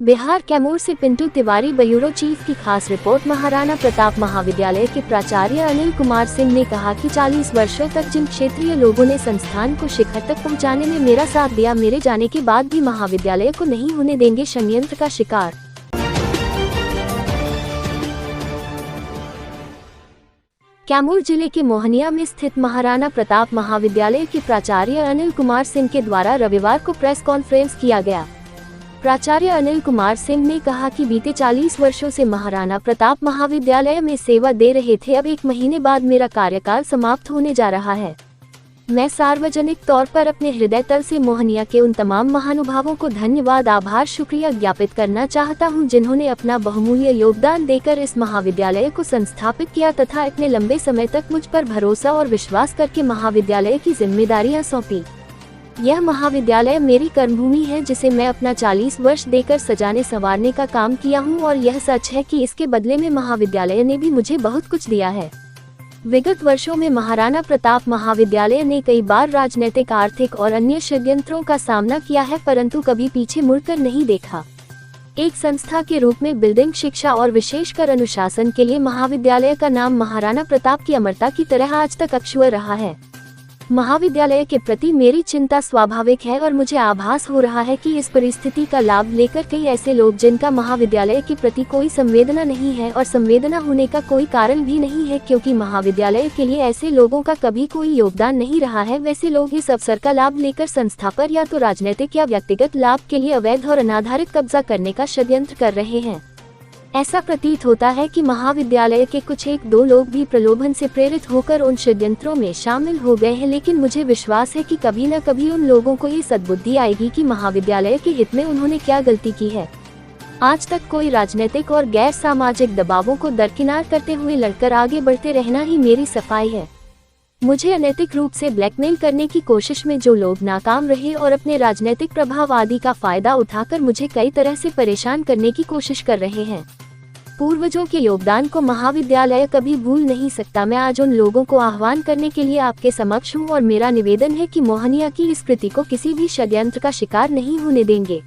बिहार कैमूर से Pintu Tiwari, bureau chief की खास रिपोर्ट। महाराणा प्रताप महाविद्यालय के प्राचार्य अनिल कुमार सिंह ने कहा कि 40 वर्षों तक जिन क्षेत्रीय लोगों ने संस्थान को शिखर तक पहुंचाने में मेरा साथ दिया, मेरे जाने के बाद भी महाविद्यालय को नहीं होने देंगे षड्यंत्र का शिकार। कैमूर जिले के मोहनिया में स्थित महाराणा प्रताप महाविद्यालय के प्राचार्य अनिल कुमार सिंह के द्वारा रविवार को प्रेस कॉन्फ्रेंस किया गया। प्राचार्य अनिल कुमार सिंह ने कहा कि बीते 40 वर्षों से महाराणा प्रताप महाविद्यालय में सेवा दे रहे थे। अब 1 महीने बाद मेरा कार्यकाल समाप्त होने जा रहा है। मैं सार्वजनिक तौर पर अपने हृदय तल से मोहनिया के उन तमाम महानुभावों को धन्यवाद, आभार, शुक्रिया ज्ञापित करना चाहता हूं, जिन्होंने अपना बहुमूल्य योगदान देकर इस महाविद्यालय को संस्थापित किया तथा इतने लंबे समय तक मुझ पर भरोसा और विश्वास करके महाविद्यालय की जिम्मेदारियां सौंपी। यह महाविद्यालय मेरी कर्मभूमि है, जिसे मैं अपना 40 वर्ष देकर सजाने संवारने का काम किया हूं, और यह सच है कि इसके बदले में महाविद्यालय ने भी मुझे बहुत कुछ दिया है। विगत वर्षों में महाराणा प्रताप महाविद्यालय ने कई बार राजनीतिक, आर्थिक और अन्य षड्यंत्रों का सामना किया है, परंतु कभी पीछे मुड़कर नहीं देखा। एक संस्था के रूप में बिल्डिंग, शिक्षा और विशेषकर अनुशासन के लिए महाविद्यालय का नाम महाराणा प्रताप की अमरता की तरह आज तक अक्षुण्ण रहा है। महाविद्यालय के प्रति मेरी चिंता स्वाभाविक है और मुझे आभास हो रहा है कि इस परिस्थिति का लाभ लेकर कई ऐसे लोग, जिनका महाविद्यालय के प्रति कोई संवेदना नहीं है और संवेदना होने का कोई कारण भी नहीं है, क्योंकि महाविद्यालय के लिए ऐसे लोगों का कभी कोई योगदान नहीं रहा है, वैसे लोग इस अवसर का लाभ लेकर संस्था पर या तो राजनीतिक या व्यक्तिगत लाभ के लिए अवैध और अनाधारित कब्जा करने का षड्यंत्र कर रहे हैं। ऐसा प्रतीत होता है कि महाविद्यालय के कुछ 1-2 लोग भी प्रलोभन से प्रेरित होकर उन षड्यंत्रों में शामिल हो गए हैं, लेकिन मुझे विश्वास है कि कभी न कभी उन लोगों को ये सद्बुद्धि आएगी कि महाविद्यालय के हित में उन्होंने क्या गलती की है। आज तक कोई राजनीतिक और गैर सामाजिक दबावों को दरकिनार करते हुए लड़कर आगे बढ़ते रहना ही मेरी सफाई है। मुझे अनैतिक रूप से ब्लैकमेल करने की कोशिश में जो लोग नाकाम रहे और अपने राजनीतिक प्रभाव आदि का फायदा उठाकर मुझे कई तरह से परेशान करने की कोशिश कर रहे हैं। पूर्वजों के योगदान को महाविद्यालय कभी भूल नहीं सकता। मैं आज उन लोगों को आह्वान करने के लिए आपके समक्ष हूँ और मेरा निवेदन है कि मोहनिया की इस कृति को किसी भी षड्यंत्र का शिकार नहीं होने देंगे।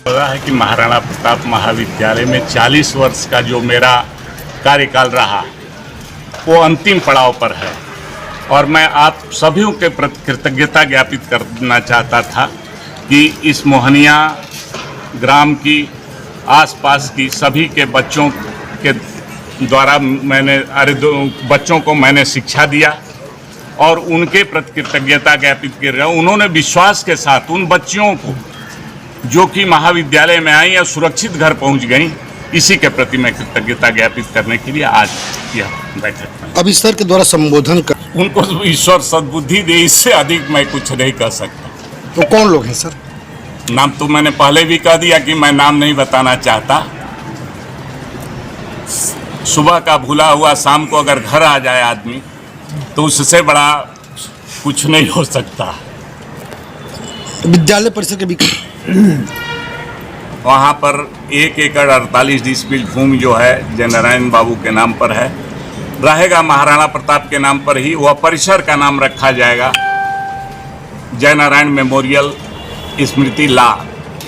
पता है कि महाराणा प्रताप महाविद्यालय में 40 वर्ष का जो मेरा कार्यकाल रहा वो अंतिम पड़ाव पर है, और मैं आप सभी के प्रति कृतज्ञता ज्ञापित करना चाहता था कि इस मोहनिया ग्राम की आसपास की सभी के बच्चों के द्वारा बच्चों को मैंने शिक्षा दिया और उनके प्रति कृतज्ञता ज्ञापित कर रहा हूँ। उन्होंने विश्वास के साथ उन बच्चियों को जो कि महाविद्यालय में आई और सुरक्षित घर पहुंच गई, इसी के प्रति मैं कृतज्ञता ज्ञापित करने के लिए आज यह बैठक में। अब ईश्वर के द्वारा संबोधन कर उनको ईश्वर सद्बुद्धि दे, इससे अधिक मैं कुछ नहीं कर सकता। तो कौन लोग हैं सर? नाम तो मैंने पहले भी कह दिया कि मैं नाम नहीं बताना चाहता। सुबह का भूला हुआ शाम को अगर घर आ जाए आदमी तो उससे बड़ा कुछ नहीं हो सकता। विद्यालय परिसर के विकास वहाँ पर 1 एकड़ 48 डिसमिल भूमि जो है जय नारायण बाबू के नाम पर है, रहेगा महाराणा प्रताप के नाम पर ही। वह परिसर का नाम रखा जाएगा जय नारायण मेमोरियल स्मृति लॉ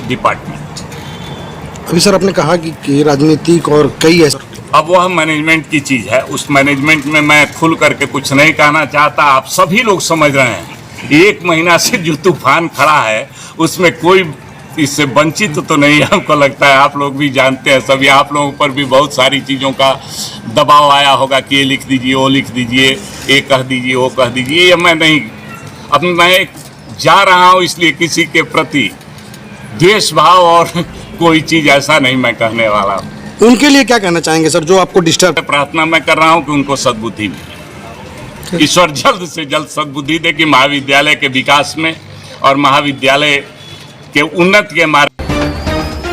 डिपार्टमेंट। अभी सर आपने कहा कि राजनीतिक और कई ऐसे अब वह मैनेजमेंट की चीज़ है, उस मैनेजमेंट में मैं खुल करके कुछ नहीं कहना चाहता। आप सभी लोग समझ रहे हैं 1 महीना से जो तूफान खड़ा है उसमें कोई इससे वंचित तो नहीं है। हमको लगता है आप लोग भी जानते हैं, सभी आप लोगों पर भी बहुत सारी चीज़ों का दबाव आया होगा कि ये लिख दीजिए, वो लिख दीजिए, ये कह दीजिए, वो कह दीजिए। ये मैं नहीं, अब मैं जा रहा हूँ इसलिए किसी के प्रति द्वेष भाव और कोई चीज़ ऐसा नहीं मैं कहने वाला हूँ। उनके लिए क्या कहना चाहेंगे सर जो आपको डिस्टर्ब? प्रार्थना मैं कर रहा हूँ कि उनको सद्बुद्धि मिले, ईश्वर जल्द से जल्द सद्बुद्धि दे कि महाविद्यालय के विकास में और महाविद्यालय के उन्नति के मार्ग